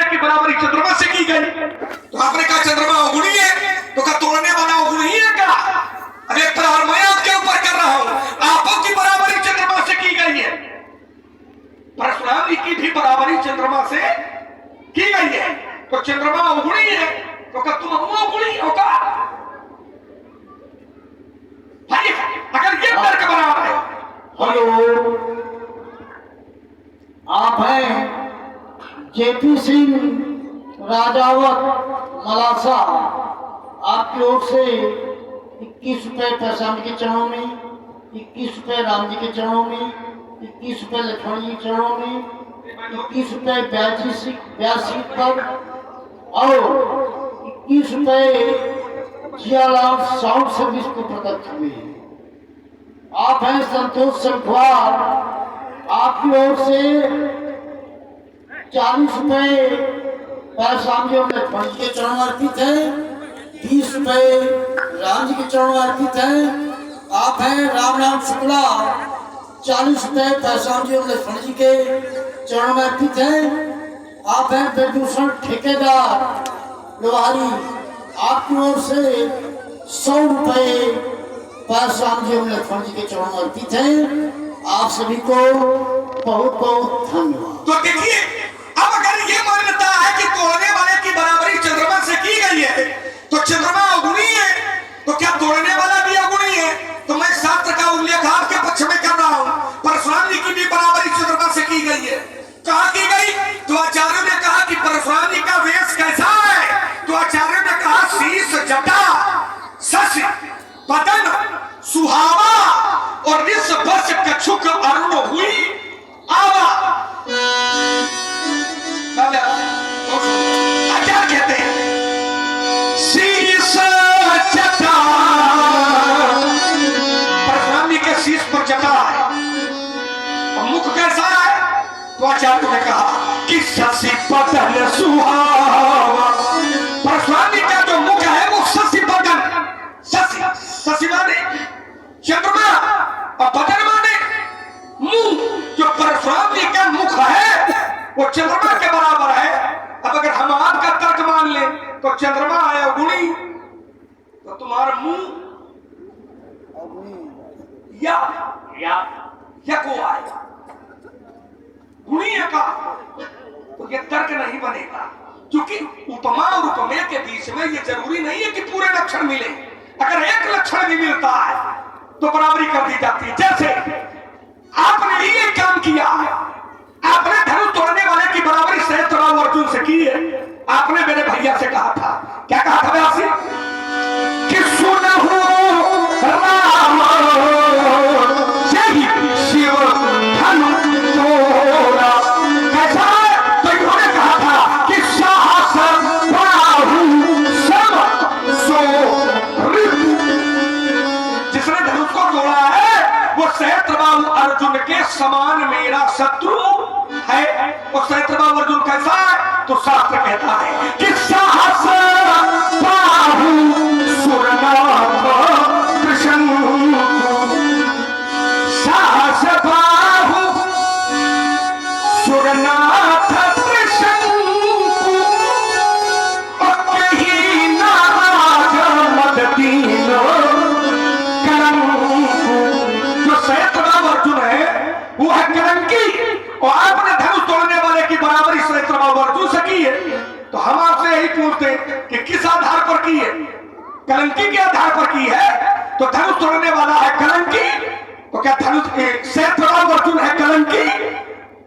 वाले की बराबरी चंद्रमा से की गई। तो आपने कहा चंद्रमा अवगुणी है, तो क्या तोड़ने वाला अवगुणी है क्या? अब एक प्रहार मैं आपके ऊपर कर रहा हूं, आपों की बराबरी चंद्रमा से की गई है, परशुराम जी की भी बराबरी चंद्रमा से की गई है। तो चंद्रमा अवगुणी है, तो क्या तुम अवगुणी हो क्या? भाई अगर ये तर्क बराबर है। हेलो, आप हैं जेपी सिंह राजावत मलासा। आपकी ओर से 21 रुपए प्रशांत के चरणों में, 21 रुपए राम जी के चरणों में, 21 रुपए लक्ष्मण जी के चरणों में, 21 रुपए ब्यास सीट पर और 21 रुपए जियालाल साउंड सर्विस को प्रदत्त हुए। आप हैं संतोष संखवार। आपकी ओर से 40 रुपए परशुराम जी और लक्ष्मण जी के चरण अर्पित है, 20 रुपए राम जी के चरण अर्पित है। आप हैं राम नाम शुक्ला। 40 रुपए परशुराम जी और लक्ष्मण जी के चरण में अर्पित है। आप हैं प्रदूषण ठेकेदार लोहारी। आपकी ओर से 100 रुपए परशुराम जी और लक्ष्मण जी के चरण में अर्पित है। आप सभी को बहुत बहुत धन्यवाद। तो देखिए, अब अगर ये मान्यता है कि तोड़ने वाले की बराबरी चंद्रमा से की गई है, तो चंद्रमा अवगुणी है, तो क्या तोड़ने वाला भी अवगुणी है? तो मैं शास्त्र का उल्लेख आपके पक्ष में कर रहा हूं, परशुराम जी की भी बराबरी चंद्रमा से की गई है। कहा की गई? तो आचार्यों ने कहा कि परशुराम जी का वेश कैसा है? तो आचार्यों ने कहा शीश जटा शशि बदन सुहावा और निस वर्ष कछुक अरुण हुई आवा। आचार्य कहते हैं शीश जटा, परशुराम जी के शीश पर जटा है और मुख कैसा है? तो आचार्य ने कहा कि शशि बदन सुहावा। परशुराम जी का जो मुख है वो शशि बदन, शशि माने चंद्रमा और बदन माने मुंह। जो परशुराम जी का मुख है वो चंद्रमा के बराबर है। अब अगर हम आपका तर्क मान ले तो चंद्रमा है अवगुणी, तो तुम्हारा मुंह या को आएगा गुणी का, तो ये तर्क नहीं बनेगा। क्योंकि उपमा और उपमेय के बीच में ये जरूरी नहीं है कि पूरे लक्षण मिले। अगर एक लक्षण भी मिलता है तो बराबरी कर दी जाती है। जैसे आपने ही एक काम किया, आपने धनुष तोड़ने वाले की बराबरी सहस्त्रबाहु अर्जुन से की है। आपने मेरे भैया से कहा था, क्या कहा था व्यासी? कि सुनहु राम जय शिव धनु तोड़ा। कैसा है? तो इन्होंने कहा था कि साहस बाहु सब सो ऋतु। जिसने धनुष को तोड़ा है वो सहस्त्रबाहु अर्जुन के समान मेरा शत्रु है। और सहस्त्रबाहु अर्जुन कैसा है? तो शास्त्र कहता है कि साहस बाहु सुरनाथ कृष्ण, साहस बाहु सुरनाथ कृष्ण कहीं नाराज मददीन कलंकु। जो सहस्त्रबाहु अर्जुन है वो है कलंकी, और आपने धनुष तोड़ने वाले की बराबरी सहस्त्रबाहु अर्जुन से की है। तो हम आपसे यही पूछते कि किस आधार पर की है? कलंकी के आधार पर की है। तो धनुष तोड़ने वाला है कलंकी, तो क्या धनुष सहस्त्रबाहु अर्जुन है कलंकी?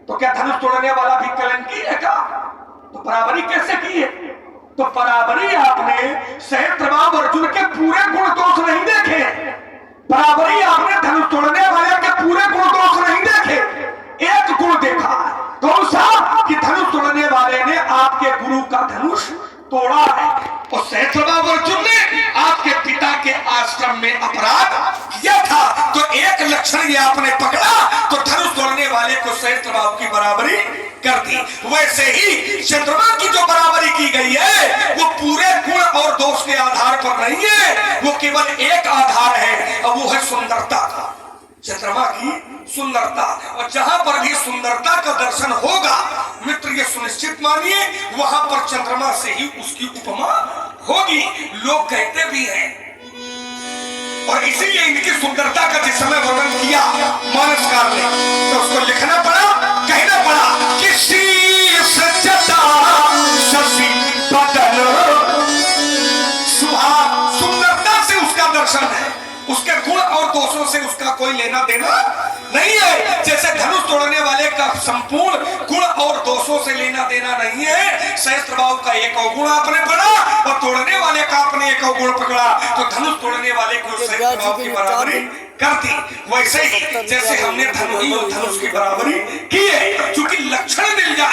तो क्या धनुष तोड़ने वाला भी कलंकी है क्या? तो बराबरी कैसे की है? तो बराबरी आपने सहस्त्रबाहु अर्जुन के पूरे गुण दोष नहीं देखे, बराबरी आपने धनुष तोड़ने वाले के पूरे गुण दोष नहीं देखे, एक गुण देखा। कौन सा? कि धनुष तोड़ने वाले ने आपके गुरु का धनुष तोड़ा है और सहस्त्रबाहु अर्जुन ने आपके पिता के आश्रम में अपराध किया था। तो एक लक्षण ये आपने पकड़ा तो धनुष तोड़ने वाले को सहस्त्रबाहु की बराबरी कर दी। वैसे ही चंद्रमा की जो बराबरी की गई है वो पूरे गुण और दोष के आधार पर नहीं है, वो केवल एक आधार है और वो है सुंदरता का। चंद्रमा की सुंदरता, और जहां पर भी सुंदरता का दर्शन होगा मित्र ये सुनिश्चित मानिए वहां पर चंद्रमा से ही उसकी उपमा होगी। लोग कहते भी हैं, और इसीलिए इनकी सुंदरता का जिस समय वर्णन किया मानसकार ने तो उसको लिखना पड़ा, कहना पड़ा कि शीश जटा शशि बदन सुहा। सुंदरता से उसका दर्शन है, उसके गुण और दोषों से उसका कोई लेना देना नहीं है। जैसे धनुष तोड़ने वाले का संपूर्ण गुण और दोषों से लेना देना नहीं है। सहस्त्रबाहु का एक गुण आपने पढ़ा और तोड़ने वाले का आपने एक गुण पकड़ा तो धनुष तोड़ने वाले को सहस्त्रबाहु की बराबरी कर दी। वैसे ही जैसे हमने धनुष की बराबरी की है, चूंकि लक्षण मिल जाए